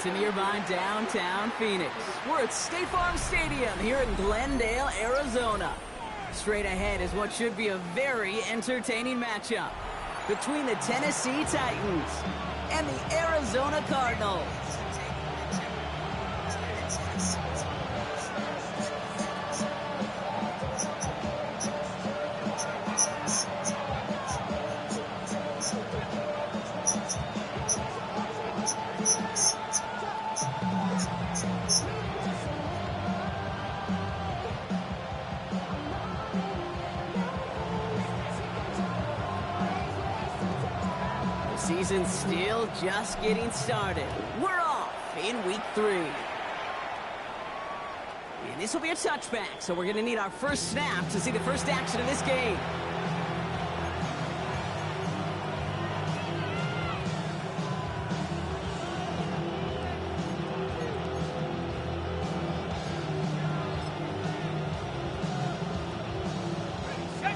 to nearby downtown Phoenix. We're at State Farm Stadium here in Glendale, Arizona. Straight ahead is what should be a very entertaining matchup between the Tennessee Titans and the Arizona Cardinals. Season's still just getting started. We're off in week 3. And this will be a touchback, so we're going to need our first snap to see the first action of this game.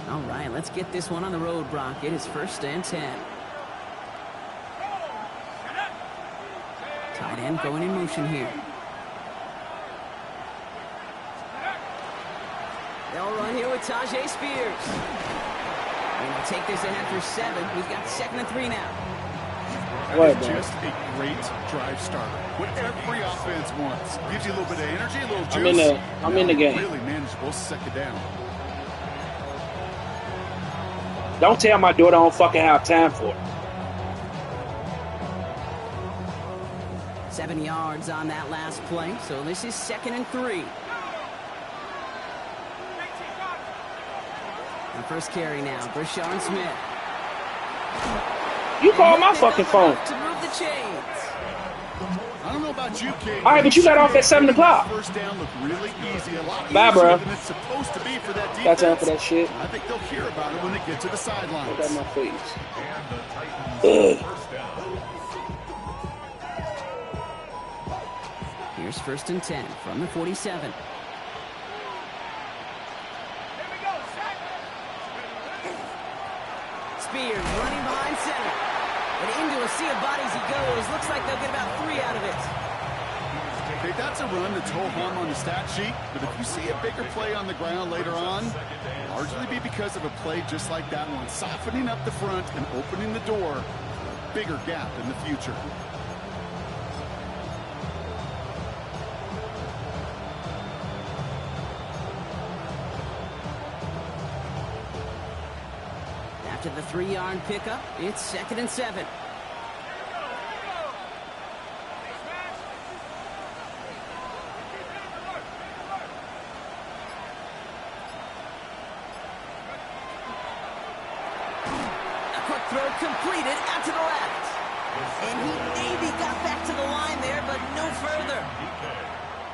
All right, let's get this one on the road, Brock. It is 1st and 10. Tight end going in motion here. They'll run here with Tajay Spears. And they'll take this ahead for 7. We've got 2nd and 3 now. That is just a great drive starter. What every offense wants. Gives you a little bit of energy, a little juice. I'm in the game. Really manageable 2nd down. Don't tell my daughter I don't fucking have time for it. 7 yards on that last play, so this is 2nd and 3. And first carry now, Brashard Smith. You call my fucking phone. To move the chains. I don't know about you, Kate. All right, but you got off at 7 o'clock. First down looked really easy. A lot Bye, bro. than it's supposed to be for that defense. Got time for that shit. I think they'll hear about it when they get to the sidelines. Look at my face. Here's 1st and 10 from the 47. Spears running behind center. And into a sea of bodies he goes. Looks like they'll get about 3 out of it. Okay, that's a run that's ho-hum on the stat sheet, but if you see a bigger play on the ground later on, largely be because of a play just like that one, softening up the front and opening the door for a bigger gap in the future. After the 3-yard pickup, it's 2nd and 7. Throw completed out to the left. And he maybe got back to the line there, but no further.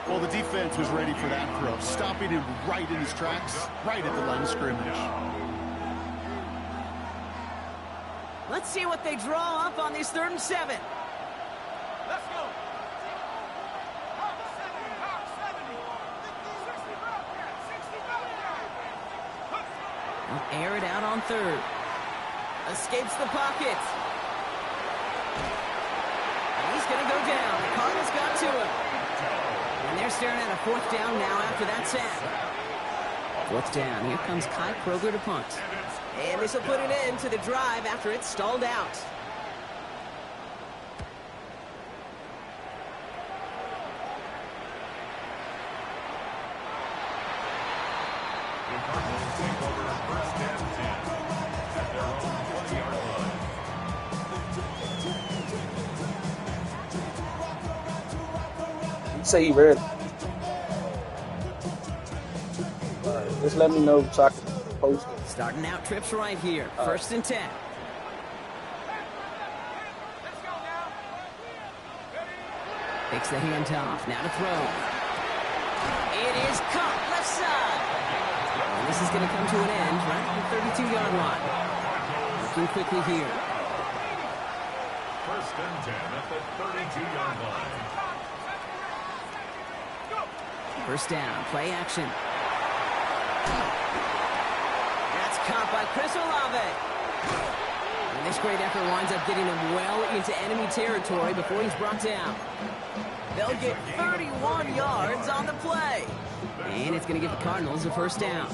Well, the defense was ready for that throw, stopping him right in his tracks, right at the line of scrimmage. Let's see what they draw up on this 3rd and 7. Let's go. They'll air it out on 3rd. Escapes the pocket. And he's going to go down. The Cardinals got to him. And they're staring at a 4th down now after that sack. 4th down. Here comes Kai Kroger to punt. And this will put an end to the drive after it's stalled out. Say he ready. Just let me know so I can post it. Starting out trips right here. 1st and 10. Takes the handoff. Now to throw. It is caught left side. And this is going to come to an end right at the 32-yard line. Looking quickly here. 1st and 10 at the 32-yard line. 1st down, play action. That's caught by Chris Olave. And This great effort winds up getting him well into enemy territory before he's brought down. They'll get 31 yards on the play. And it's going to give the Cardinals a first down.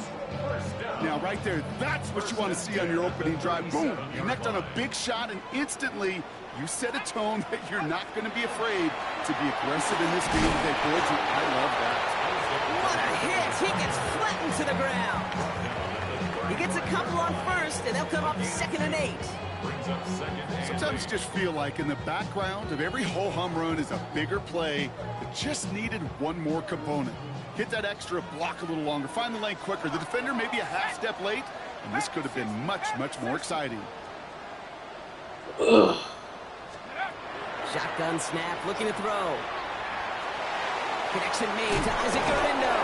Now, right there, that's what you want to see on your opening drive. Boom! Connect on a big shot, and instantly you set a tone that you're not going to be afraid to be aggressive in this game today. Boys, I love that. What a hit! He gets flattened to the ground. He gets a couple on first, and they'll come up 2nd and 8. Sometimes you just feel like in the background of every home run is a bigger play that just needed one more component. Hit that extra block a little longer, find the lane quicker. The defender may be a half step late, and this could have been much, much more exciting. Shotgun snap, looking to throw. Connection made to Isaac Garindo.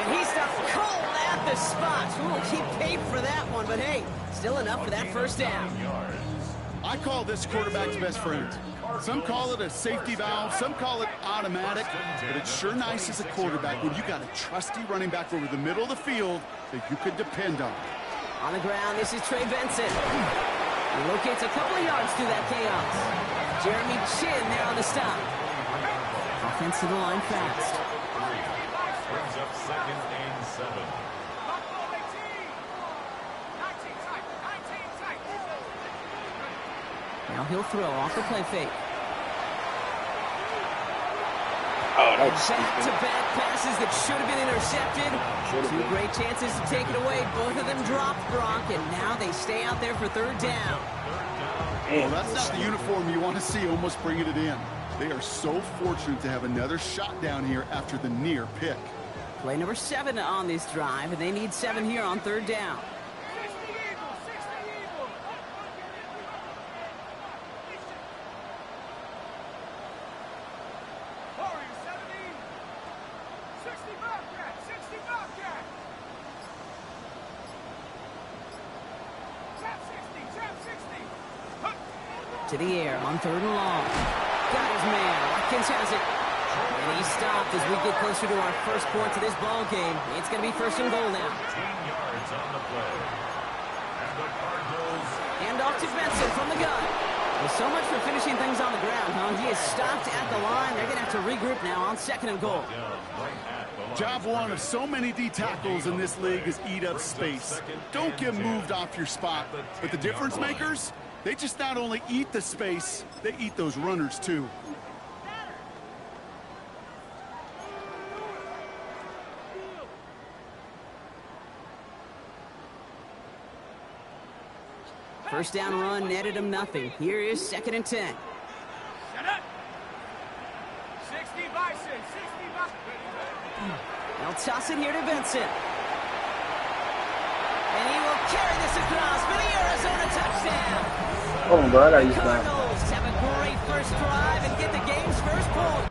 And he stopped cold at the spot. Ooh, he paid for that one, but hey, still enough for that first down. I call this quarterback's best friend. Some call it a safety valve, some call it automatic, but it's sure nice as a quarterback when you got a trusty running back over the middle of the field that you could depend on. On the ground, this is Trey Benson. He locates a couple of yards through that chaos. Jeremy Chin there on the stop. Offense to the line fast. Brings up 2nd and 7. Now he'll throw off the play fake. Oh, that's Back-to-back passes that should have been intercepted. Two great chances to take it away. Both of them dropped, Gronk, and now they stay out there for 3rd down. Well, that's not the uniform you want to see almost bringing it in. They are so fortunate to have another shot down here after the near pick. Play number 7 on this drive, and they need 7 here on 3rd down. To the air on 3rd and long. Got his man. Watkins has it. And he stopped as we get closer to our first point to this ball game. It's going to be 1st and goal now. 18 yards on the play. And the Cardinals. Hand off to Benson from the gun. Well, so much for finishing things on the ground, huh? He is stopped at the line. They're going to have to regroup now on 2nd and goal. Job one of so many D tackles in this league is eat up space. Don't get moved off your spot. But the difference makers, they just not only eat the space, they eat those runners too. First down run netted him nothing. Here is 2nd and 10. They'll toss it here to Benson. And he will carry this across for the Arizona touchdown. Oh, bro, I got used to that. Cardinals have a great first drive and get the game's first point.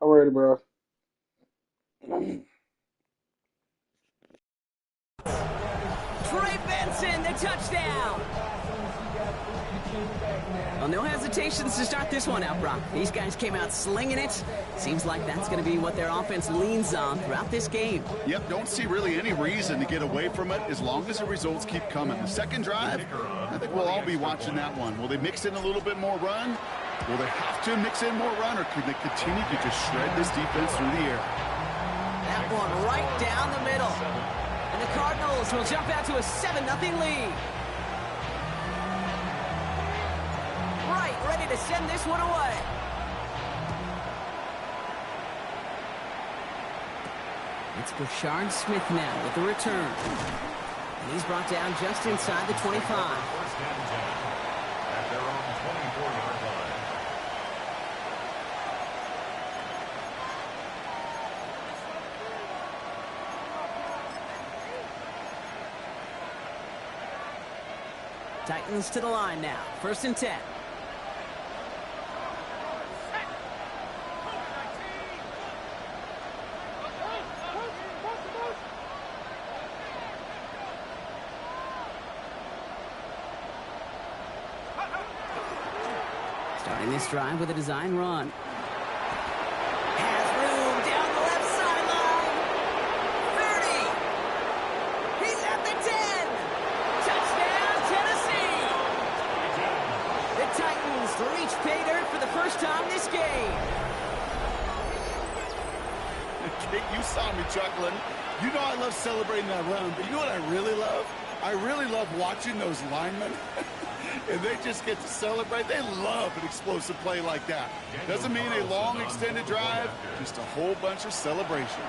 Already, bro. Trey Benson, the touchdown. Well, no hesitations to start this one out, Brock. These guys came out slinging it. Seems like that's going to be what their offense leans on throughout this game. Yep, don't see really any reason to get away from it as long as the results keep coming. The second drive, I think we'll all be watching that one. Will they mix in a little bit more run? Will they have to mix in more run, or could they continue to just shred this defense through the air? That one right down the middle. And the Cardinals will jump out to a 7-0 lead. Right, ready to send this one away. It's Brashard Smith now with the return. And he's brought down just inside the 25. First and 10 at their own 24-yard line. Titans to the line now. First and 10. Starting this drive with a design run. Has room down the left sideline. 30. He's at the 10. Touchdown, Tennessee. The Titans reach pay dirt for the first time this game. Kate, you saw me chuckling. You know I love celebrating that run, but you know what I really love? I really love watching those linemen. And they just get to celebrate. They love an explosive play like that. Doesn't mean a long extended drive, just a whole bunch of celebration.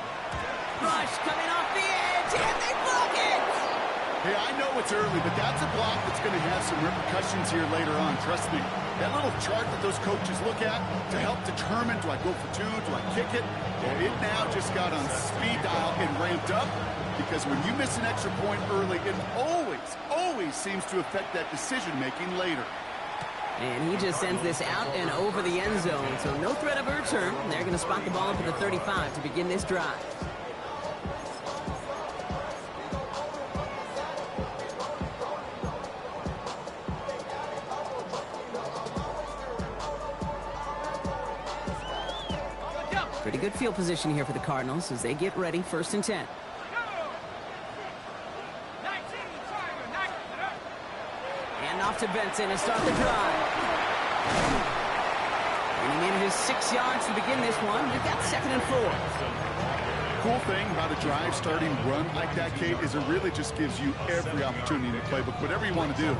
Rush coming off the edge, and they block it! Hey, I know it's early, but that's a block that's going to have some repercussions here later on. Trust me. That little chart that those coaches look at to help determine, do I go for two, do I kick it? Well, it now just got on speed dial and ramped up, because when you miss an extra point early, it always seems to affect that decision-making later. And he just sends this out and over the end zone, so no threat of a return. They're going to spot the ball for the 35 to begin this drive. Pretty good field position here for the Cardinals as they get ready, first and 10. And off to Benson to start the drive. And he manages 6 yards to begin this one. We've got second and 4. Cool thing about a drive starting run like that, Kate, is it really just gives you every opportunity in the playbook, whatever you want to do.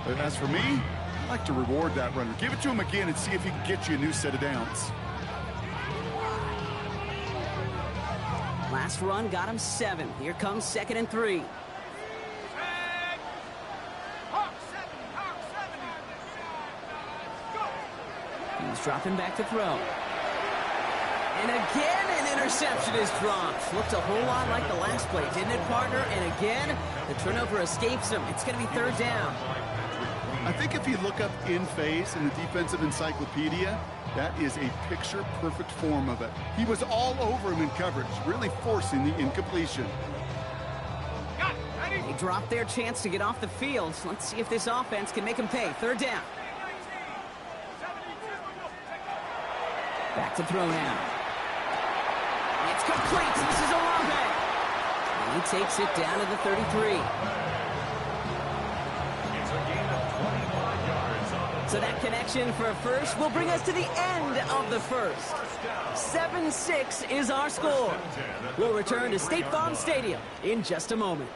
But as for me, I like to reward that runner. Give it to him again and see if he can get you a new set of downs. Last run got him 7. Here comes second and 3. He's dropping back to throw. And again, an interception is dropped. Looked a whole lot like the last play, didn't it, partner? And again, the turnover escapes him. It's going to be third down. I think if you look up in phase in the defensive encyclopedia, that is a picture-perfect form of it. He was all over him in coverage, really forcing the incompletion. They dropped their chance to get off the field. Let's see if this offense can make him pay. Third down. Back to throw now. It's complete. This is Olave. And he takes it down to the 33. So that connection for a first will bring us to the end of the first. 7-6 is our score. We'll return to State Farm Stadium in just a moment.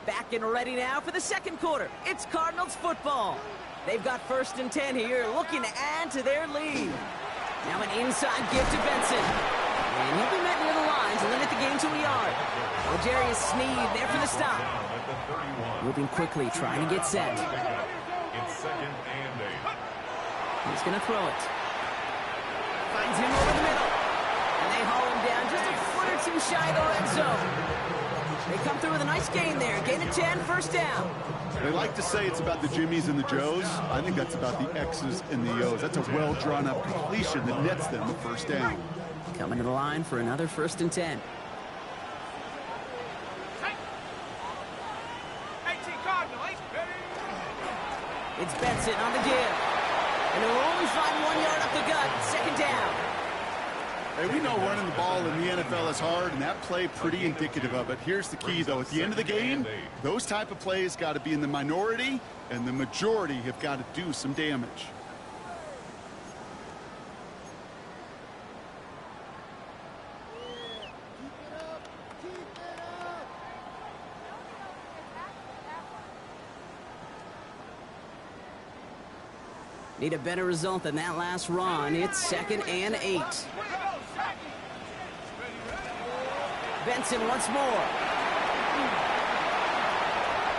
Back and ready now for the second quarter. It's Cardinals football. They've got first and 10 here, looking to add to their lead. Now an inside give to Benson. And he'll be met near the lines and limit the game to a yard. L'Jarius Sneed there for the stop. Moving quickly, trying to get set. It's second and 8. He's going to throw it. Finds him over the middle. And they haul him down just a foot or two shy of the red zone. They come through with a nice gain there. Gain of 10, first down. They like to say it's about the Jimmies and the Joes. I think that's about the X's and the O's. That's a well-drawn-up completion that nets them a first down. Coming to the line for another 1st and 10. It's Benson on the give. And he'll only find 1 yard up the gut. 2nd down. Hey, we know running the ball in the NFL is hard, and that play pretty indicative of it. Here's the key, though. At the end of the game, those type of plays got to be in the minority, and the majority have got to do some damage. Need a better result than that last run. It's 2nd and 8. Benson once more.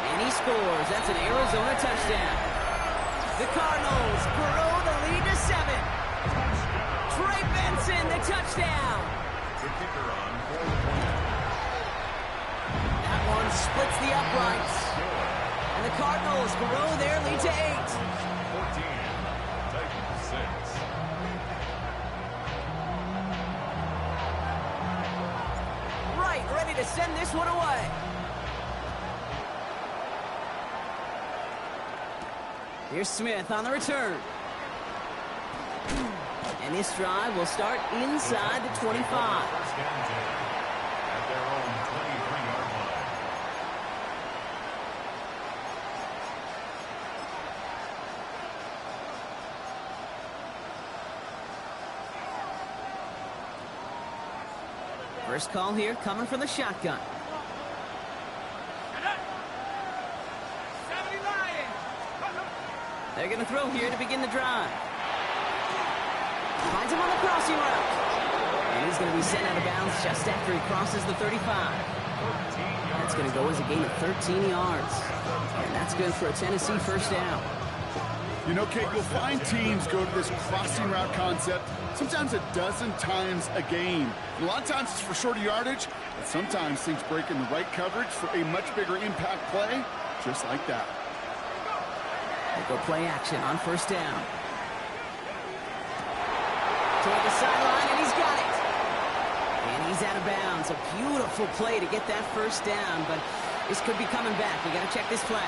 And he scores. That's an Arizona touchdown. The Cardinals grow the lead to 7. Trey Benson, the touchdown. The kicker on 4-point. That one splits the uprights. And the Cardinals grow their lead to 8. 14. Titans 6. Right, ready to send this one away. Here's Smith on the return. And this drive will start inside the 25. First and 10 at their own 23-yard line. First call here coming from the shotgun. They're going to throw here to begin the drive. Finds him on the crossing route. And he's going to be sent out of bounds just after he crosses the 35. That's going to go as a gain of 13 yards. And that's good for a Tennessee first down. You know, Kate, you'll find teams go to this crossing route concept sometimes a dozen times a game. And a lot of times it's for shorter yardage, but sometimes things break in the right coverage for a much bigger impact play, just like that. They go play action on first down. Toward the sideline, and he's got it. And he's out of bounds. A beautiful play to get that first down, but this could be coming back. We got to check this flag.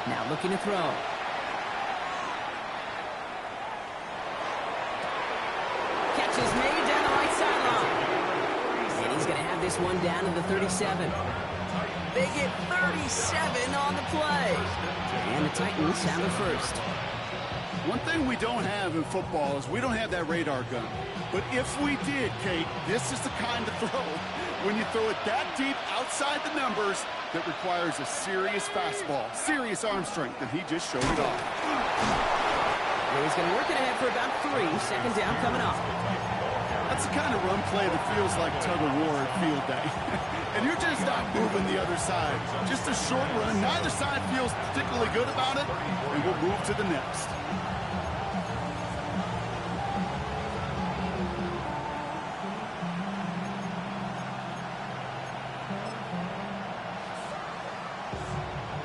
Now looking to throw. Catch is made down the right sideline. And he's going to have this one down to the 37. They get 37 on the play. And the Titans have it first. One thing we don't have in football is we don't have that radar gun. But if we did, Kate, this is the kind of throw, when you throw it that deep outside the numbers, that requires a serious fastball, serious arm strength, and he just showed it off. Well, he's going to work it ahead for about 3. 2nd down coming up. That's the kind of run play that feels like tug-of-war at field day. And you're just not moving the other side. Just a short run. Neither side feels particularly good about it, and we'll move to the next.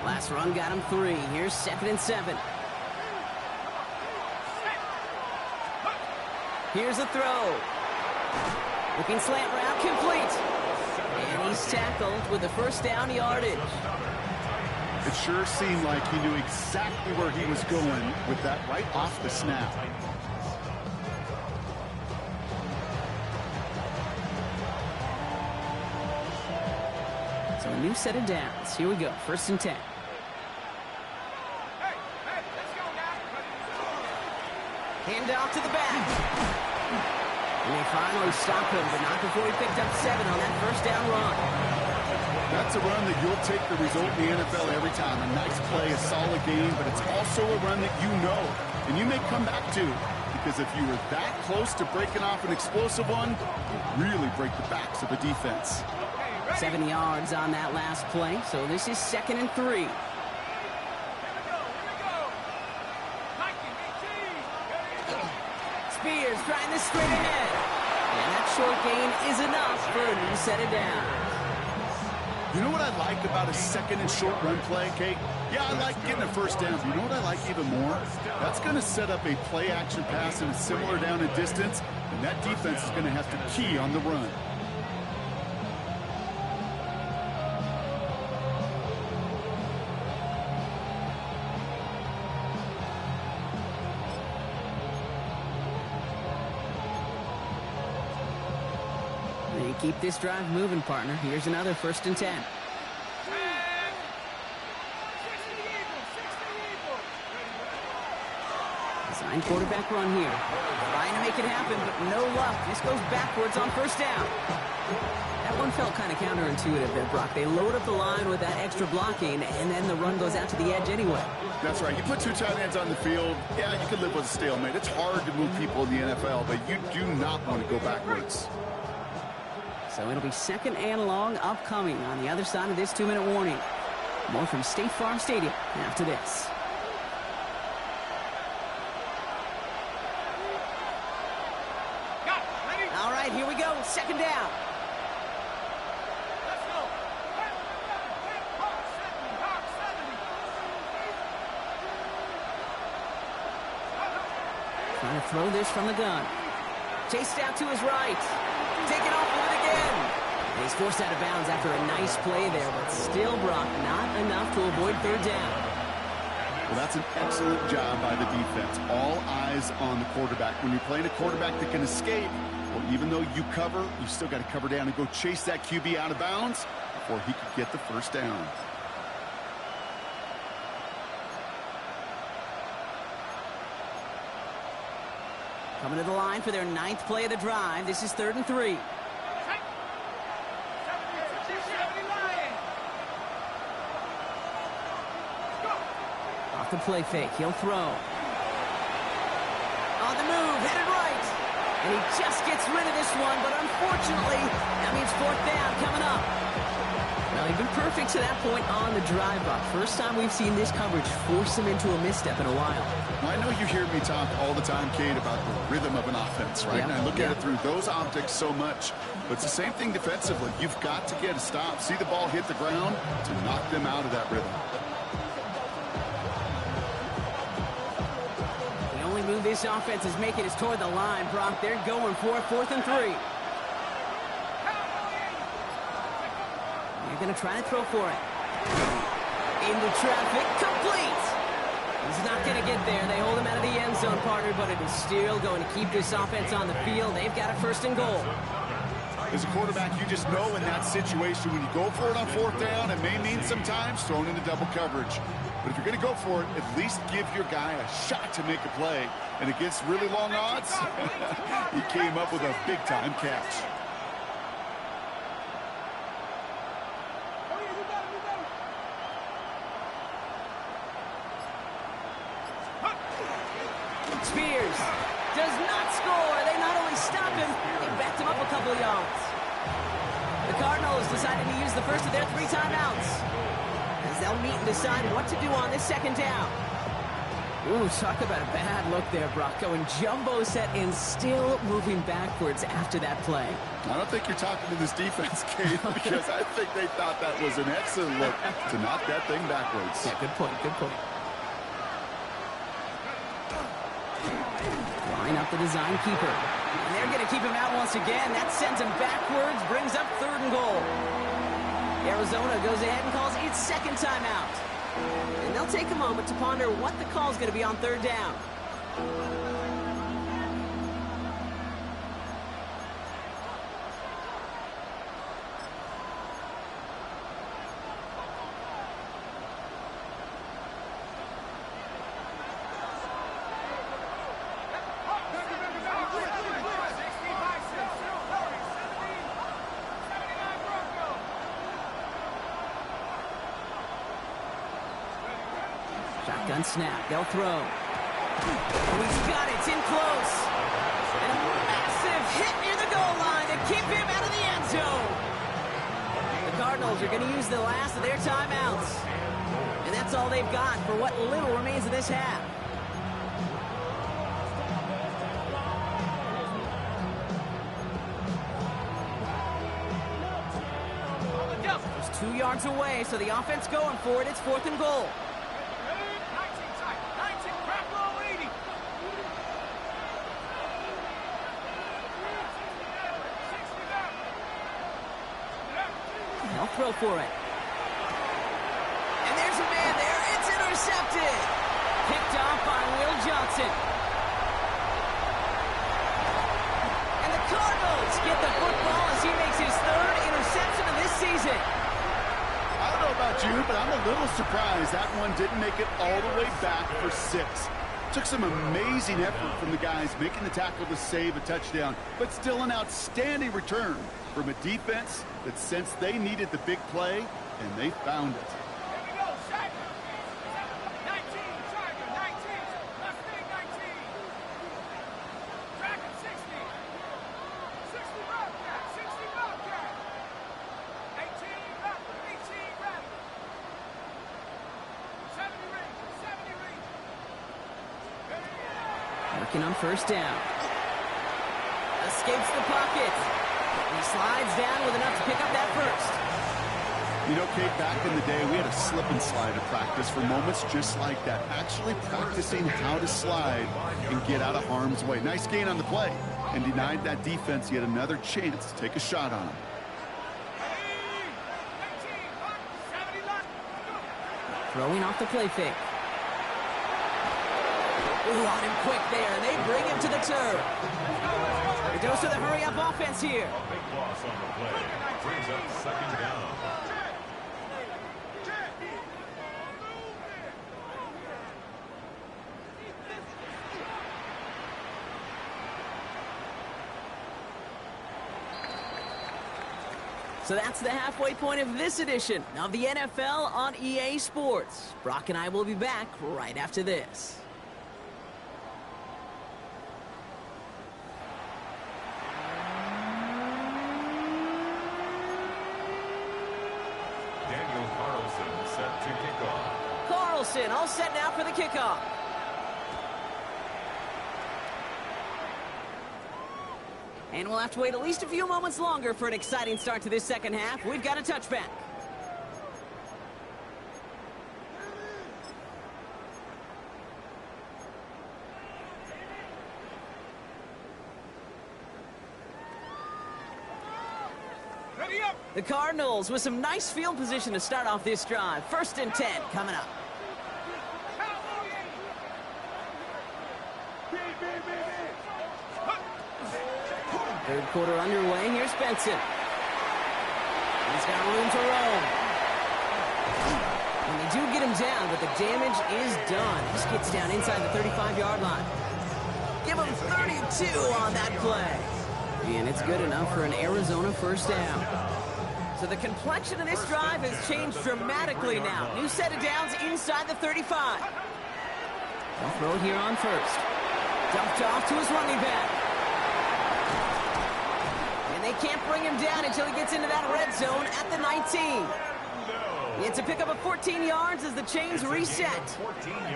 Last run got him 3. Here's 2nd and 7. Here's a throw. Looking slant route, complete. And he's tackled with the first down yardage. It sure seemed like he knew exactly where he was going with that right off the snap. So a new set of downs. Here we go. 1st and 10. Hand off to the back. And they finally stop him, but not before he picked up 7 on that first down run. That's a run that you'll take the result in the NFL every time. A nice play, a solid game, but it's also a run that you know, and you may come back to because if you were that close to breaking off an explosive one, you really break the backs of a defense. 7 yards on that last play, so this is 2nd and 3. Spears trying this straight ahead. And that short gain is enough for a new set of downs. You know what I like about a 2nd and short run play, Kate? Yeah, I like getting a first down. But you know what I like even more? That's going to set up a play-action pass in a similar down and distance, and that defense is going to have to key on the run. They keep this drive moving, partner. Here's another 1st and 10. Design quarterback run here. Trying to make it happen, but no luck. This goes backwards on 1st down. That one felt kind of counterintuitive there, Brock. They load up the line with that extra blocking, and then the run goes out to the edge anyway. That's right. You put 2 tight ends on the field, yeah, you can live with a stalemate. It's hard to move people in the NFL, but you do not want to go backwards. So it'll be 2nd and long upcoming on the other side of this 2-minute warning. More from State Farm Stadium after this. All right, here we go. 2nd down. Trying to throw this from the gun. Chased out to his right. Taken off with it again. And he's forced out of bounds after a nice play there, but still, Brock, not enough to avoid 3rd down. Well, that's an excellent job by the defense. All eyes on the quarterback. When you're playing a quarterback that can escape, well, even though you cover, you still got to cover down and go chase that QB out of bounds before he could get the 1st down. Coming to the line for their 9th play of the drive. This is 3rd and 3. Off the play fake. He'll throw. On the move. Headed right. And he just gets rid of this one, but unfortunately, that means 4th down coming up. Well, he's been perfect to that point on the drive, Buck. First time we've seen this coverage force him into a misstep in a while. I know you hear me talk all the time, Kate, about the rhythm of an offense, right? Yeah. And I look at it through those optics so much. But it's the same thing defensively. You've got to get a stop. See the ball hit the ground to knock them out of that rhythm. The only move this offense is making is toward the line, Brock. They're going for 4th and 3. They're going to try to throw for it. Into traffic. Complete. He's not going to get there. They hold him out of the end zone, partner, but it is still going to keep this offense on the field. They've got a 1st and goal. As a quarterback, you just know in that situation when you go for it on 4th down, it may mean sometimes thrown into double coverage. But if you're going to go for it, at least give your guy a shot to make a play. And against really long odds, he came up with a big-time catch. Spears does not score. They not only stop him, they backed him up a couple of yards. The Cardinals decided to use the first of their 3 timeouts, as they'll meet and decide what to do on this 2nd down. Ooh, talk about a bad look there, Brock. Going jumbo set and still moving backwards after that play. I don't think you're talking to this defense, Kate, because I think they thought that was an excellent look to knock that thing backwards. Yeah, good point, good point. Line up the design keeper. And they're going to keep him out once again. That sends him backwards, brings up 3rd and goal. Arizona goes ahead and calls its 2nd timeout. And they'll take a moment to ponder what the call is going to be on 3rd down. Shotgun snap. They'll throw. Oh, he's got it. It's in close. And a massive hit near the goal line to keep him out of the end zone. The Cardinals are going to use the last of their timeouts. And that's all they've got for what little remains of this half. Just 2 yards away, so the offense going for it. It's 4th and goal. They'll throw for it. And there's a man there. It's intercepted. Picked off by Will Johnson. And the Cardinals get the football as he makes his 3rd interception of this season. I don't know about you, but I'm a little surprised that one didn't make it all the way back for 6. Took some amazing effort from the guys making the tackle to save a touchdown, but still an outstanding return from a defense that sensed they needed the big play, and they found it. Working on 1st down. Escapes the pocket. He slides down with enough to pick up that 1st. You know, Kate, back in the day, we had a slip and slide at practice for moments just like that. Actually practicing how to slide and get out of harm's way. Nice gain on the play, and denied that defense yet another chance to take a shot on him. Throwing off the play fake. Ooh, on him quick there, and they bring him to the turf. It goes to the hurry-up offense here. A big loss on the play. Brings up 2nd down. So that's the halfway point of this edition of the NFL on EA Sports. Brock and I will be back right after this. Set to kick off. Carlson all set now for the kickoff. And we'll have to wait at least a few moments longer for an exciting start to this 2nd half. We've got a touchback. The Cardinals with some nice field position to start off this drive. 1st and 10 coming up. 3rd quarter underway. Here's Benson. He's got room to roam. And they do get him down, but the damage is done. He just gets down inside the 35-yard line. Give him 32 on that play. And it's good enough for an Arizona 1st down. So the complexion of this drive has changed dramatically now. New set of downs inside the 35. They'll throw it here on 1st. Dumped off to his running back. And they can't bring him down until he gets into that red zone at the 19. It's a pickup of 14 yards as the chains reset.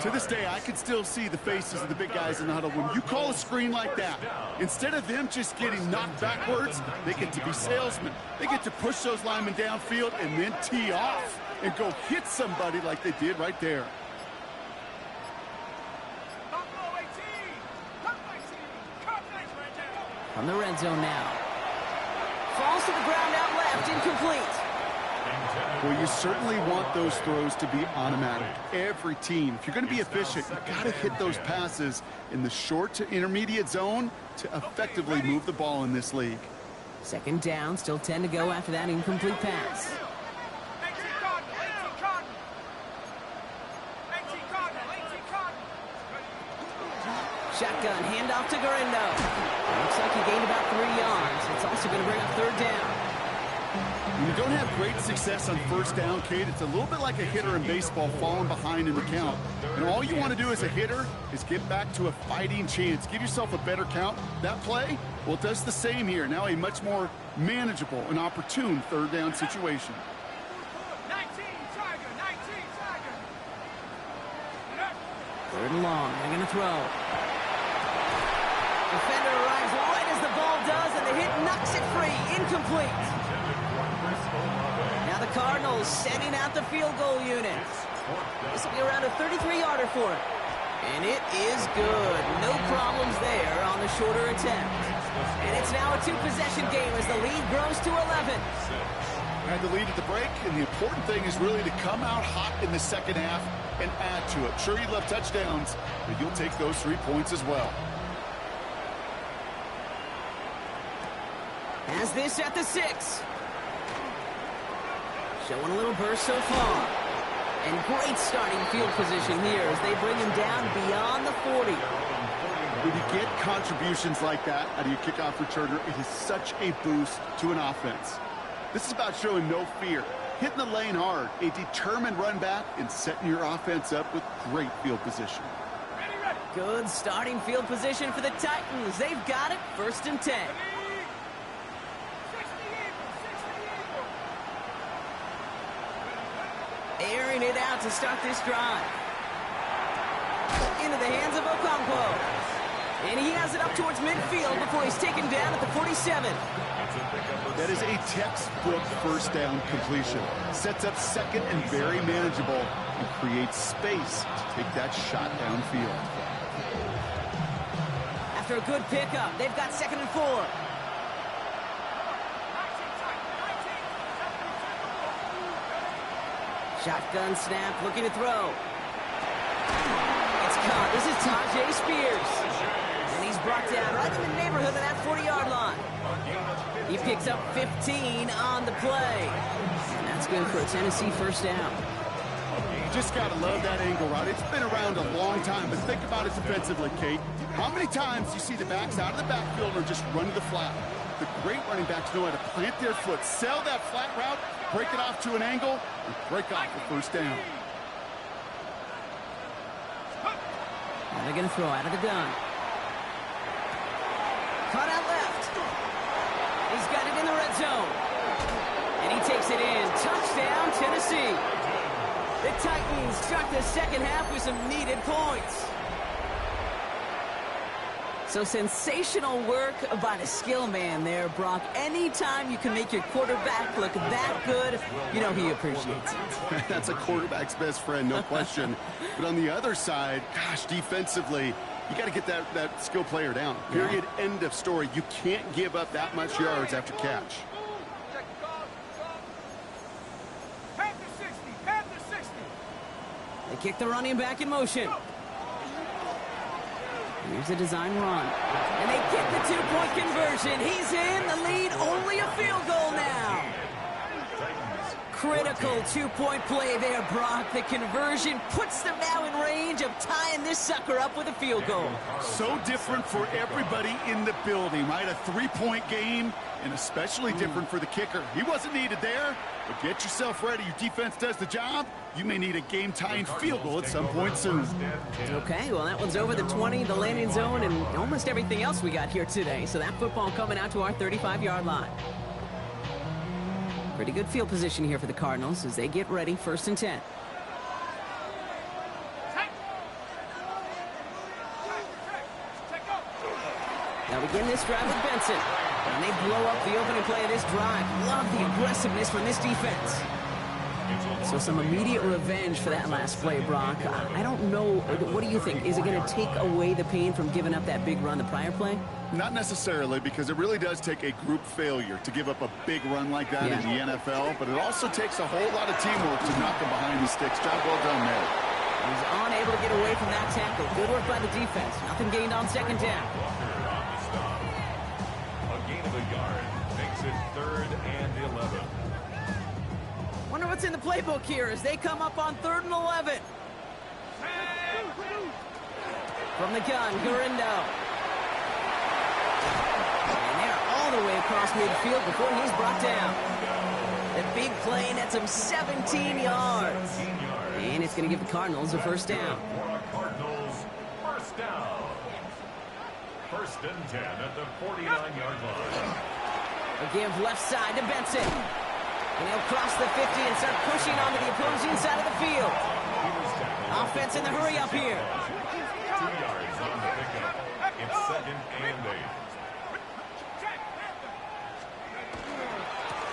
To this day, I can still see the faces of the big guys in the huddle. When you call a screen like that, instead of them just getting knocked backwards, they get to be salesmen. They get to push those linemen downfield and then tee off and go hit somebody like they did right there. From the red zone now. Falls to the ground out left, incomplete. Well, you certainly want those throws to be automatic. Every team, if you're going to be efficient, you've got to hit those passes in the short to intermediate zone to effectively move the ball in this league. 2nd down, still 10 to go after that incomplete pass. Shotgun, handoff to Garindo. Looks like he gained about 3 yards. It's also going to bring up 3rd down. When you don't have great success on first down, Kate, it's a little bit like a hitter in baseball falling behind in the count. And all you want to do as a hitter is get back to a fighting chance. Give yourself a better count. That play, well, it does the same here. Now a much more manageable and opportune third down situation. 19, Tiger, 19, Tiger. Third and long. They're going to throw. Defender arrives right as the ball does, and the hit knocks it free. Incomplete. Now the Cardinals sending out the field goal unit. This will be around a 33-yarder for it. And it is good. No problems there on the shorter attempt. And it's now a two-possession game as the lead grows to 11. Had the lead at the break, and the important thing is really to come out hot in the second half and add to it. Sure, you love touchdowns, but you'll take those 3 points as well. Has this at the 6. Showing a little burst so far. And great starting field position here as they bring him down beyond the 40. When you get contributions like that out of your kickoff returner, it is such a boost to an offense. This is about showing no fear, hitting the lane hard, a determined run back, and setting your offense up with great field position. Good starting field position for the Titans. They've got it, 1st and 10. Airing it out to start this drive. Into the hands of Okonkwo. And he has it up towards midfield before he's taken down at the 47. That is a textbook first down completion. Sets up second and very manageable and creates space to take that shot downfield. After a good pickup, they've got 2nd and 4. Shotgun snap, looking to throw. It's caught. This is Tajay Spears. And he's brought down right in the neighborhood of that 40-yard line. He picks up 15 on the play. And that's good for a Tennessee first down. You just got to love that angle route. It's been around a long time, but think about it defensively, Kate. How many times do you see the backs out of the backfield or just run to the flat? The great running backs know how to plant their foot, sell that flat route, break it off to an angle, and break off the first down. Now they're going to throw out of the gun. Caught out left. He's got it in the red zone. And he takes it in. Touchdown, Tennessee. The Titans start the second half with some needed points. So sensational work by the skill man there, Brock. Anytime you can make your quarterback look that good, you know he appreciates it. That's a quarterback's best friend, no question. But on the other side, gosh, defensively, you got to get that skill player down. Period, end of story. You can't give up that much yards after catch. They kick the running back in motion. Here's a design run. And they get the 2-point conversion. He's in the lead. Only a field goal now. Critical 2-point play there, Brock. The conversion puts them now in range of tying this sucker up with a field goal. So different for everybody in the building, right? A 3-point game, and especially different for the kicker. He wasn't needed there, but get yourself ready. Your defense does the job. You may need a game-tying field goal at some point soon. Okay, well, that one's over the 20, the landing zone, and almost everything else we got here today. So that football coming out to our 35-yard line. Pretty good field position here for the Cardinals as they get ready, 1st and 10. Now begin this drive with Benson. And they blow up the opening play of this drive. Love the aggressiveness from this defense. So some immediate revenge for that last play, Brock. I don't know. What do you think? Is it going to take away the pain from giving up that big run the prior play? Not necessarily, because it really does take a group failure to give up a big run like that in the NFL, but it also takes a whole lot of teamwork to knock them behind the sticks. Job well done there. He's unable to get away from that tackle. Good work by the defense. Nothing gained on 2nd down. A gain of a yard makes it 3rd and 11. Wonder what's in the playbook here as they come up on 3rd and 11. From the gun, Gurindo. And they're all all the way across midfield before he's brought down. The big play nets him 17 yards. And it's going to give the Cardinals a first down. Cardinals, first down. First and 10 at the 49-yard line. A give left side to Benson. And he'll cross the 50 and start pushing onto the opposing side of the field. Offense in the hurry up here. 2 yards on the pickup. It's second and 8.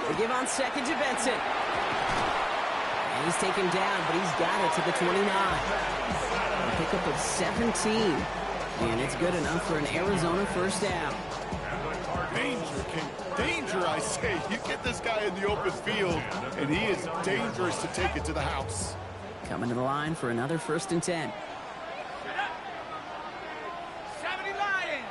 They give on second to Benson. And he's taken down, but he's got it to the 29. A pickup of 17. And it's good enough for an Arizona first down. Danger, King. Danger, I say. You get this guy in the open field, and he is dangerous to take it to the house. Coming to the line for another first and 10. 70 Lions.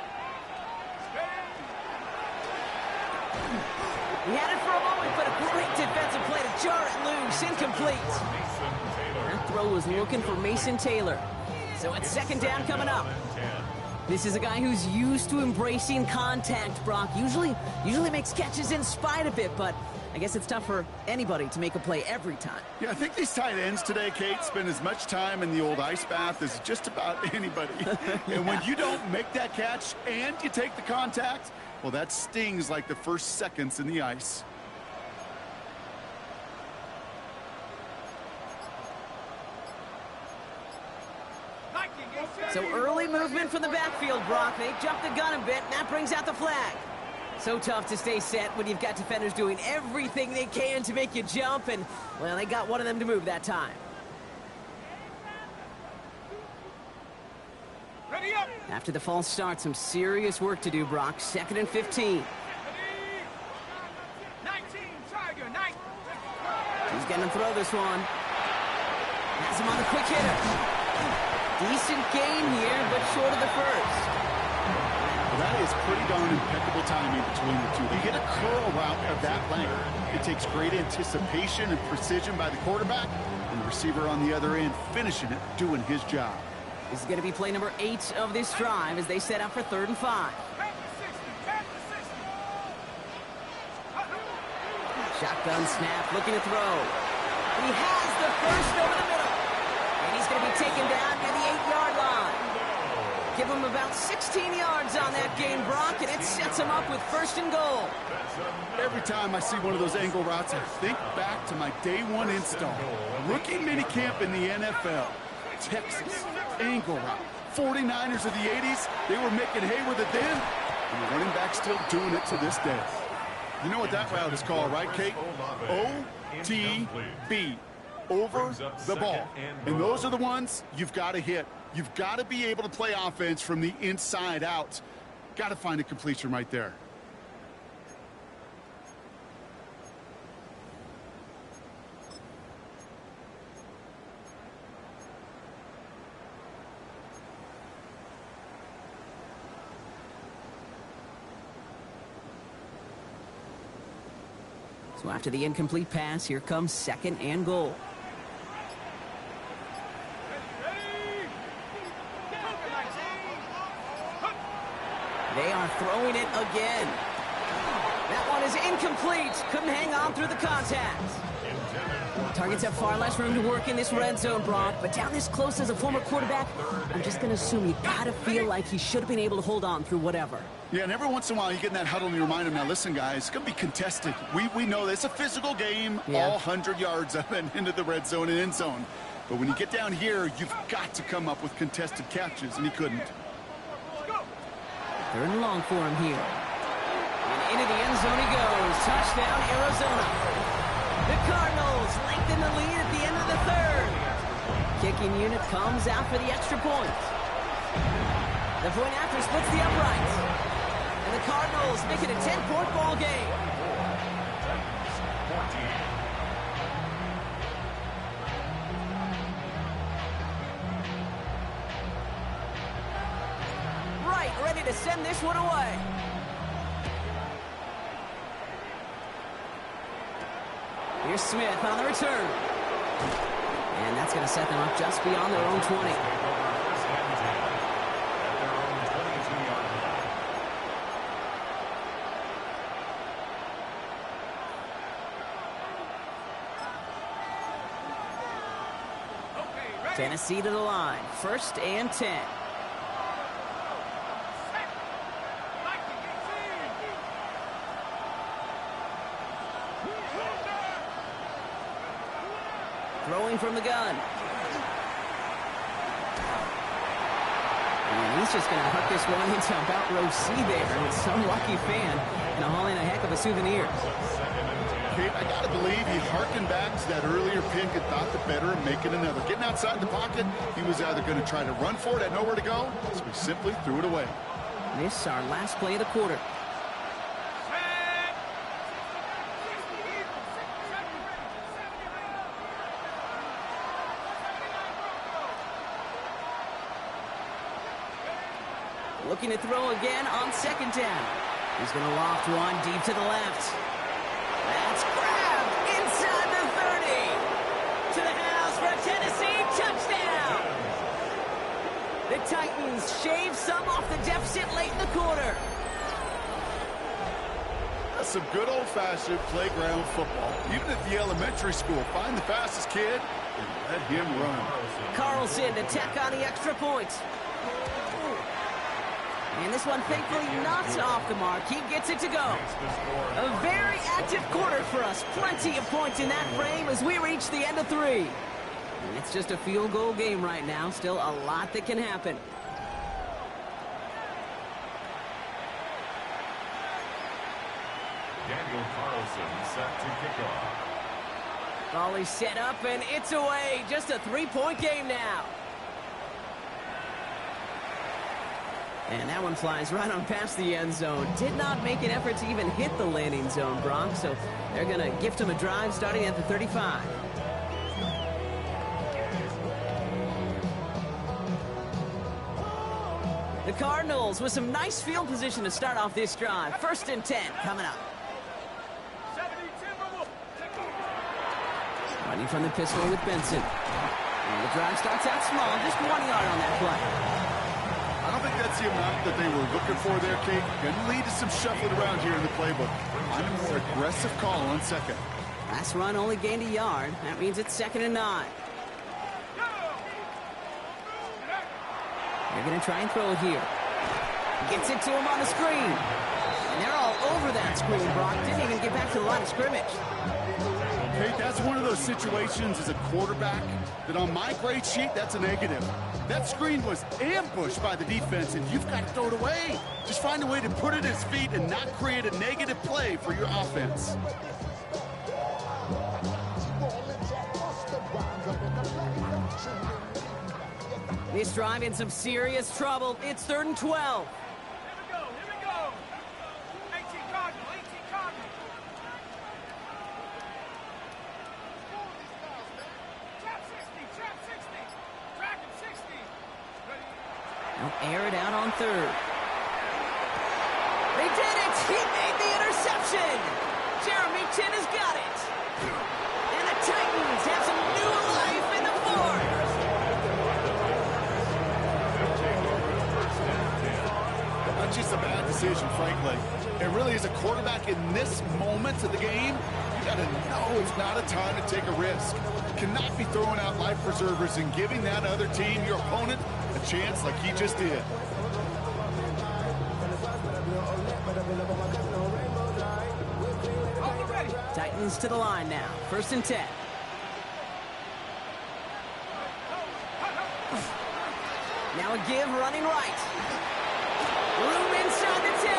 He had it for a moment, but a great defensive play to jar it loose. Incomplete. That throw was looking for Mason Taylor. So it's second down coming up. This is a guy who's used to embracing contact, Brock. Usually makes catches in spite of it, but I guess it's tough for anybody to make a play every time. Yeah, I think these tight ends today, Kate, spend as much time in the old ice bath as just about anybody. And when you don't make that catch and you take the contact, well, that stings like the first seconds in the ice. So early movement from the backfield, Brock. They jumped the gun a bit, and that brings out the flag. So tough to stay set when you've got defenders doing everything they can to make you jump, and, well, they got one of them to move that time. Ready up. After the false start, some serious work to do, Brock. Second and 15. 19 Tiger. 9. He's going to throw this one. Has him on the quick hitter. Decent gain here, but short of the first. Well, that is pretty darn impeccable timing between the two. You get a curl route of that length. It takes great anticipation and precision by the quarterback, and the receiver on the other end finishing it, doing his job. This is going to be play number 8 of this drive as they set up for 3rd and 5. Shotgun snap, looking to throw. He has the first over the middle. And he's going to be taken down near the 8-yard line. Give him about 16 yards on that gain, Brock, and it sets him up with 1st and goal. Every time I see one of those angle routes, I think back to my day 1 install. Rookie minicamp in the NFL. Texas, angle route. 49ers of the 80s, they were making hay with it then, and the running back's still doing it to this day. You know what that route is called, right, Kate? OTB. Over the ball. And those are the ones you've got to hit. You've got to be able to play offense from the inside out. Got to find a completion right there. So after the incomplete pass, here comes 2nd and goal. They are throwing it again. That one is incomplete. Couldn't hang on through the contact. Targets have far less room to work in this red zone, Brock, but down this close as a former quarterback, I'm just going to assume you got to feel like he should have been able to hold on through whatever. Yeah, and every once in a while you get in that huddle and you remind him, now listen, guys, it's going to be contested. We know this. It's a physical game, all 100 yards up and into the red zone and end zone. But when you get down here, you've got to come up with contested catches, and he couldn't. 3rd and long for him here. And into the end zone he goes. Touchdown, Arizona. The Cardinals lengthen the lead at the end of the 3rd. Kicking unit comes out for the extra point. The point after splits the uprights. And the Cardinals make it a 10-point ball game. Right, ready to send this one away. Here's Smith on the return. And that's going to set them up just beyond their own 20. Tennessee to the line. 1st and 10. Throwing from the gun. And he's just going to hook this one into about row C there with some lucky fan and hauling a heck of a souvenir. Kate, I got to believe he harkened back to that earlier pick and thought the better of making another. Getting outside the pocket, he was either going to try to run for it, had nowhere to go, so he simply threw it away. This is our last play of the quarter. Looking to throw again on 2nd down. He's going to loft one deep to the left. That's grabbed inside the 30. To the house for a Tennessee touchdown. The Titans shave some off the deficit late in the quarter. That's some good old-fashioned playground football. Even at the elementary school, find the fastest kid and let him run. Carlson to tack on the extra point. And this one, thankfully, not off the mark. He gets it to go. A very active quarter for us. Plenty of points in that frame as we reach the end of 3. And it's just a field goal game right now. Still a lot that can happen. Daniel Carlson set to kick off. Volley set up, and it's away. Just a 3-point game now. And that one flies right on past the end zone. Did not make an effort to even hit the landing zone, Brock. So they're going to gift him a drive starting at the 35. The Cardinals with some nice field position to start off this drive. 1st and 10 coming up. Running from the pistol with Benson. And the drive starts out small, just 1 yard on that play. I don't think that's the amount that they were looking for there, Kate. Going to lead to some shuffling around here in the playbook. On a more aggressive call on 2nd. Last run only gained a yard. That means it's 2nd and 9. They're going to try and throw it here. Gets it to him on the screen. And they're all over that screen, Brock. Didn't even get back to the line of scrimmage. Hey, that's one of those situations as a quarterback that on my grade sheet, that's a negative. That screen was ambushed by the defense, and you've got to throw it away. Just find a way to put it at his feet and not create a negative play for your offense. This drive in some serious trouble. It's 3rd and 12. Here we go. 18 Cardinal. Trap 60. Track him 60. They'll air it out on 3rd. They did it! He made the interception! Jeremy Chin has got it! And the Titans have some new life in the 4th! Not just a bad decision, frankly. It really is a quarterback in this moment of the game. You got to know it's not a time to take a risk. You cannot be throwing out life preservers and giving that other team, your opponent, a chance like he just did. Titans to the line now. 1st and 10. Now a give running right. Room inside the 10.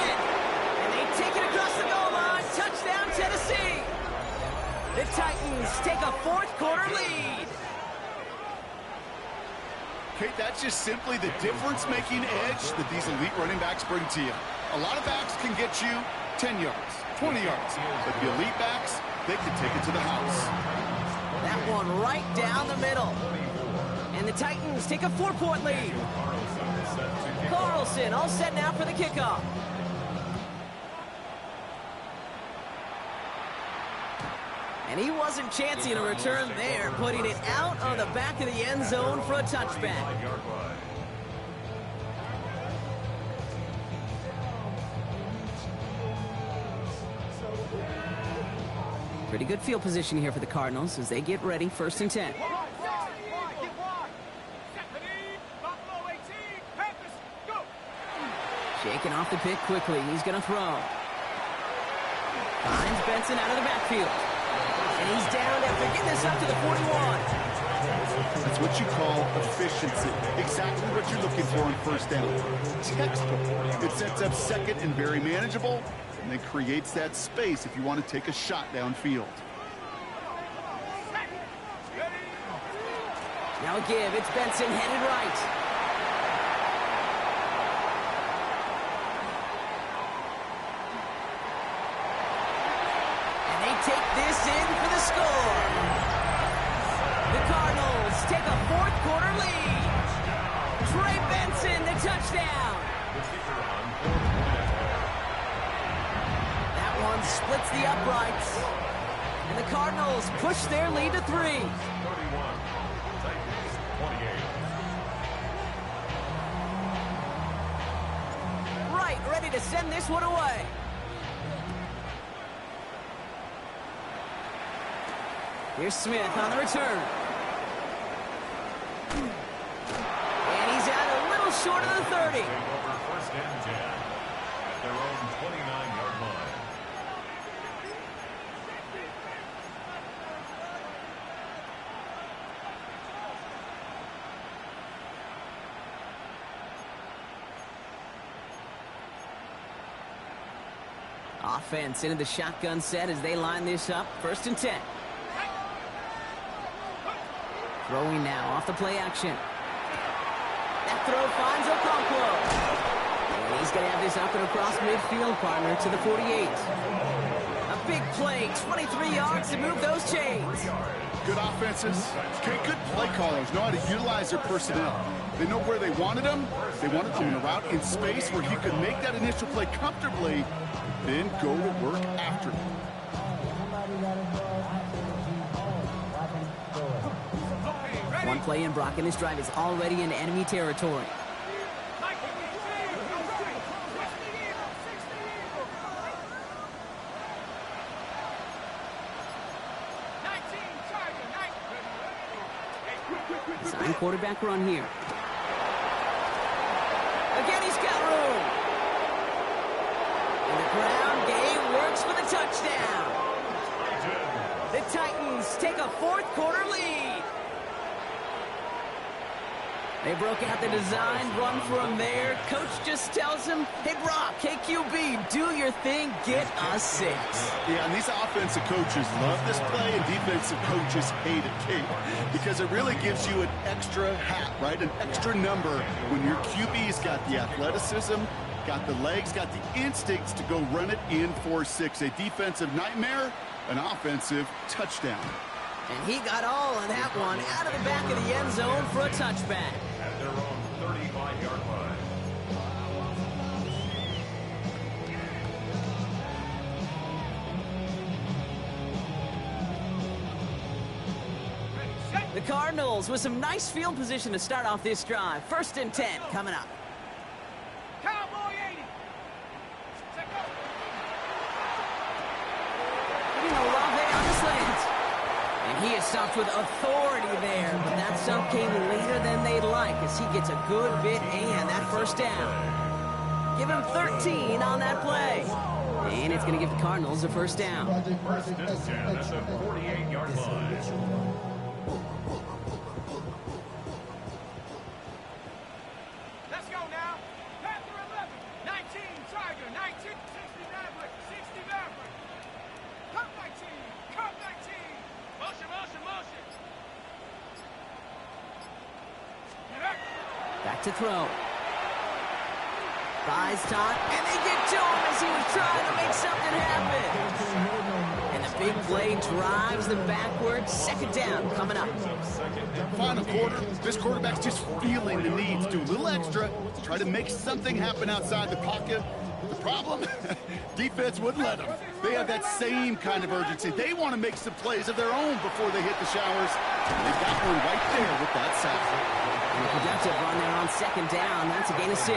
And they take it across the goal line. Touchdown, Tennessee. The Titans take a 4th quarter lead. Kate, that's just simply the difference-making edge that these elite running backs bring to you. A lot of backs can get you 10 yards, 20 yards, but the elite backs, they can take it to the house. That one right down the middle. And the Titans take a 4-point lead. Carlson all set now for the kickoff. And he wasn't chancing a return there, putting it out of the back of the end zone for a touchback. Pretty good field position here for the Cardinals as they get ready. 1st and 10. Shaking off the pick quickly. He's going to throw. Finds Benson out of the backfield. And he's down after getting this up to the 41. That's what you call efficiency. Exactly what you're looking for on first down. Textbook. It sets up second and very manageable, and then creates that space if you want to take a shot downfield. Now a give. It's Benson headed right. And they take this in for the score. The Cardinals take a fourth-quarter lead. Trey Benson, the touchdown. That one splits the uprights. And the Cardinals push their lead to 3. Right, ready to send this one away. Here's Smith on the return. And he's out a little short of the 30. First and 10 at their own 29-yard line. Offense into the shotgun set as they line this up. First and 10. Throwing now off the play action. That throw finds Okonkwo. And he's going to have this up and across midfield, partner, to the 48. A big play, 23 yards to move those chains. Good offenses, okay, good play callers know how to utilize their personnel. They know where they wanted them. They wanted them in a route in space where he could make that initial play comfortably, then go to work after it. One play in, Brock, and this drive is already in enemy territory. Design quarterback run here. Again, he's got room. And the ground game works for the touchdown. The Titans take a fourth-quarter lead. They broke out the design run for him there. Coach just tells him, hey, Brock, hey, QB, do your thing, get a 6. Yeah, and these offensive coaches love this play, and defensive coaches hate it, Kate, because it really gives you an extra hat, right? An extra number when your QB's got the athleticism, got the legs, got the instincts to go run it in for 6. A defensive nightmare, an offensive touchdown. And he got all of that one out of the back of the end zone for a touchback. At their own 35-yard line. The Cardinals with some nice field position to start off this drive. First and 10 coming up. Cowboy 80. Check out. Olave on the slant. And he is stopped with authority there, but that stop came later than they'd like as he gets a good bit and that first down. Give him 13 on that play. And it's going to give the Cardinals a first down. First and 10 at the 48-yard line. Let's go now. Panther 11. 19. Tiger. 19. 60 Maverick. 60 Maverick. Come 19. Come 19. Motion, motion, motion. Back to throw. Buys time, and they get to him as he was trying to make something happen. And the big play drives them backwards. Second down coming up. Final quarter, this quarterback's just feeling the need to do a little extra to try to make something happen outside the pocket. The problem? Defense wouldn't let them. They have that same kind of urgency. They want to make some plays of their own before they hit the showers. And they've got one right there with that sack. And a productive run there on second down. That's a gain of 6.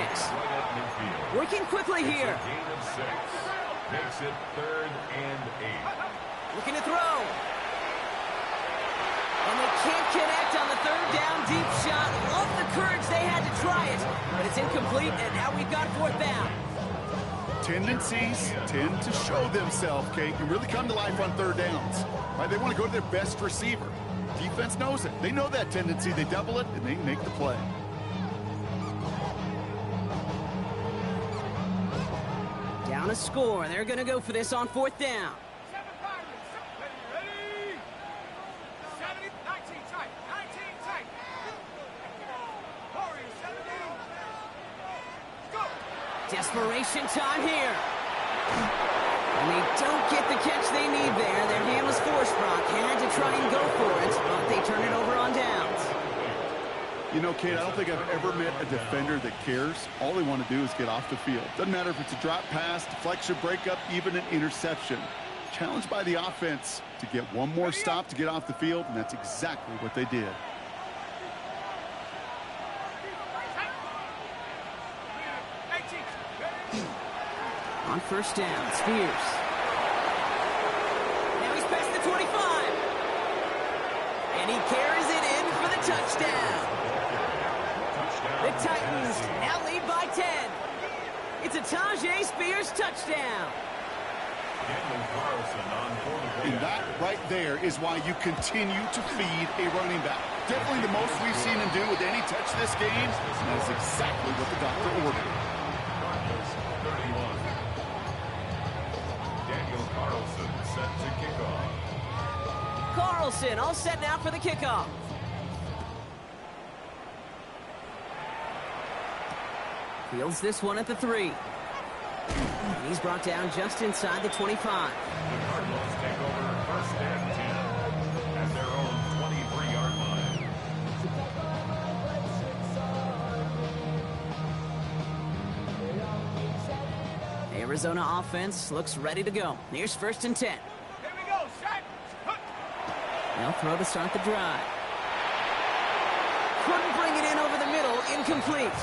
Working quickly here. Gain of 6. Makes it 3rd and 8. Looking to throw. And they can't connect on the third down deep shot. Love the courage they had to try it, but it's incomplete, and now we've got fourth down. Tendencies tend to show themselves, Kate, and really come to life on third downs. Right? They want to go to their best receiver. Defense knows it. They know that tendency. They double it, and they make the play. Down a score. They're going to go for this on fourth down. 7 Pirates. Ready? 70, 19 tight. 19 tight. Warriors, 70. Go. Desperation time here. And they don't get the catch they need there. Their hand was forced, Brock. Had to try and go for it, but they turn it over on downs. You know, Kate, I don't think I've ever met a defender that cares. All they want to do is get off the field. Doesn't matter if it's a drop pass, deflection, breakup, even an interception. Challenged by the offense to get one more stop to get off the field, and that's exactly what they did. On first down, Spears. Now he's past the 25. And he carries it in for the touchdown. The Titans now lead by 10. It's a Tajay Spears touchdown. And that right there is why you continue to feed a running back. Definitely the most we've seen him do with any touch this game. And that is exactly what the doctor ordered. Carlson all set now for the kickoff. Fields this one at the 3. And he's brought down just inside the 25. The Cardinals take over first and 10 at their own 23-yard line. Arizona offense looks ready to go. Here's first and 10. Here we go, set. They'll throw to start the drive. Couldn't bring it in over the middle. Incomplete.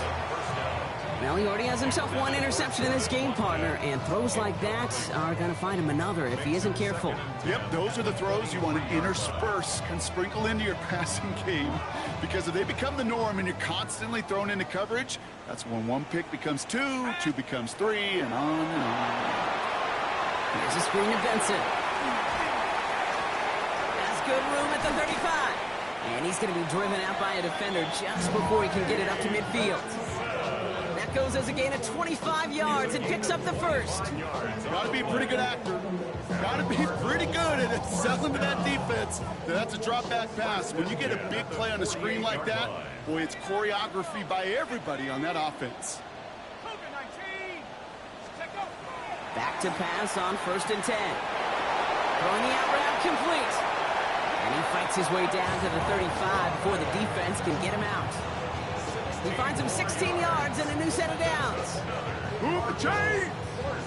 Well, he already has himself one interception in this game, partner, and throws like that are going to find him another if he isn't careful. Yep, those are the throws you want to intersperse and sprinkle into your passing game, because if they become the norm and you're constantly thrown into coverage, that's when one pick becomes 2, 2 becomes 3, and on and on. Here's a screen to Benson. Has good room at the 35. And he's going to be driven out by a defender just before he can get it up to midfield. That goes as a gain of 25 yards and picks up the first. Got to be a pretty good actor. Got to be pretty good at selling to that defense. That's a drop back pass. When you get a big play on a screen like that, boy, it's choreography by everybody on that offense. Back to pass on first and 10. Throwing the out route complete. And he fights his way down to the 35 before the defense can get him out. He finds him 16 yards and a new set of downs. Move the chains!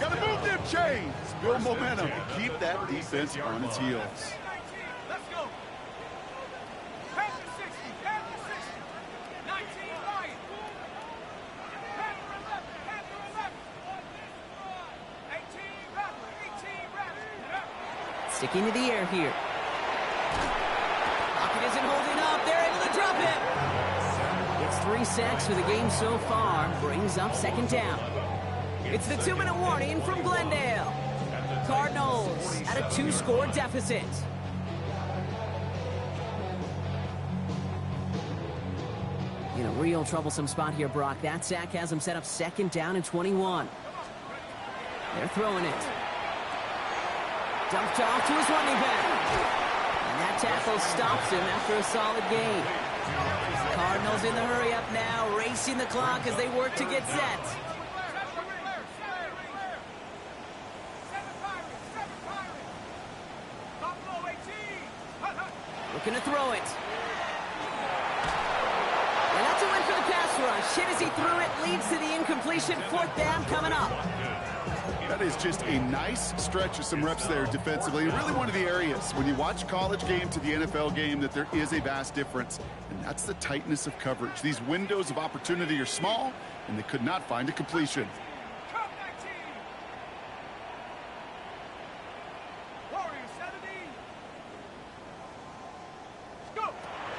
Gotta move them chains! Build momentum to keep that defense on its heels. Let's go. Panther 60, Panther 60. 19 Lion. Panther 11, Panther 11. 18 Rattler, 18 Rattler. Sticking to the air here. Lockett isn't holding up. They're able to drop it. It's 3 sacks for the game so far. Brings up second down. It's the 2-minute warning from Glendale. Cardinals at a 2-score deficit. In a real troublesome spot here, Brock. That sack has him set up second down and 21. They're throwing it. Dumped off to his running back. And that tackle stops him after a solid gain. Cardinals in the hurry up now, racing the clock as they work to get set. Looking to throw it. And that's a win for the pass rush. Hit as he threw it, leads to the incompletion. Fourth down coming up. That is just a nice stretch of some reps there defensively. Really one of the areas when you watch a college game to the NFL game that there is a vast difference, and that's the tightness of coverage. These windows of opportunity are small, and they could not find a completion.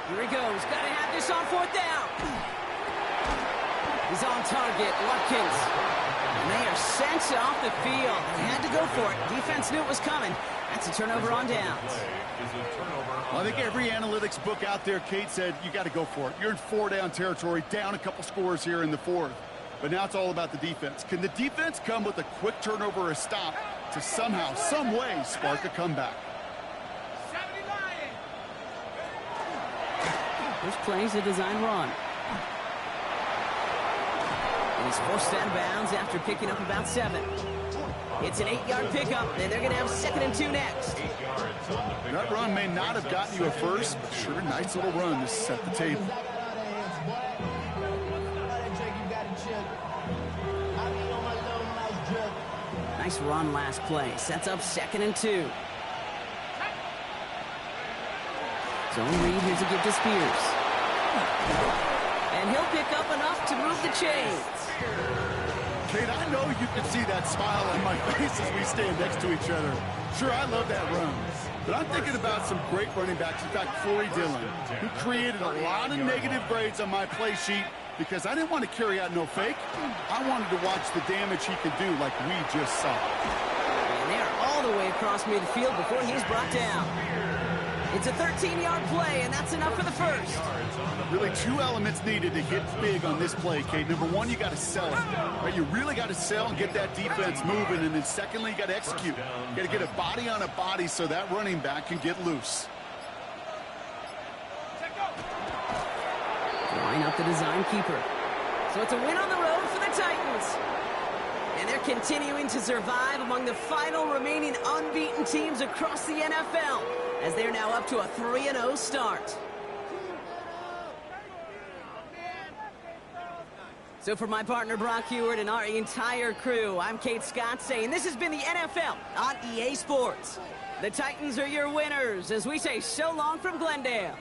Here he goes. Got to have this on fourth down. He's on target, Watkins. And they are sent off the field. They had to go for it. Defense knew it was coming. That's a turnover on downs. Well, I think every analytics book out there, Kate, said you got to go for it. You're in 4-down territory, down a couple scores here in the fourth. But now it's all about the defense. Can the defense come with a quick turnover or a stop to somehow, some way, spark a comeback? This play's a design run. And he's forced out of bounds after picking up about 7. It's an 8-yard pickup, and they're going to have 2nd and 2 next. That run may not have gotten you a first, but sure, nice little run to set the table. Nice run last play. Sets up 2nd and 2. Zone read, here's a give to Spears. And he'll pick up enough to move the chains. Kate, I know you can see that smile on my face as we stand next to each other. Sure, I love that run. But I'm thinking about some great running backs. In fact, Corey Dillon, who created a lot of negative grades on my play sheet because I didn't want to carry out no fake. I wanted to watch the damage he could do like we just saw. And they are all the way across midfield before he's brought down. It's a 13-yard play, and that's enough for the first. Really, 2 elements needed to hit big on this play, Kate. Number 1, you got to sell it. Right? You really got to sell and get that defense moving. And then secondly, you got to execute. You got to get a body on a body so that running back can get loose. Line up the design keeper. So it's a win on the road for the Titans. And they're continuing to survive among the final remaining unbeaten teams across the NFL, as they're now up to a 3-0 start. So for my partner Brock Heward and our entire crew, I'm Kate Scott saying this has been the NFL on EA Sports. The Titans are your winners as we say so long from Glendale.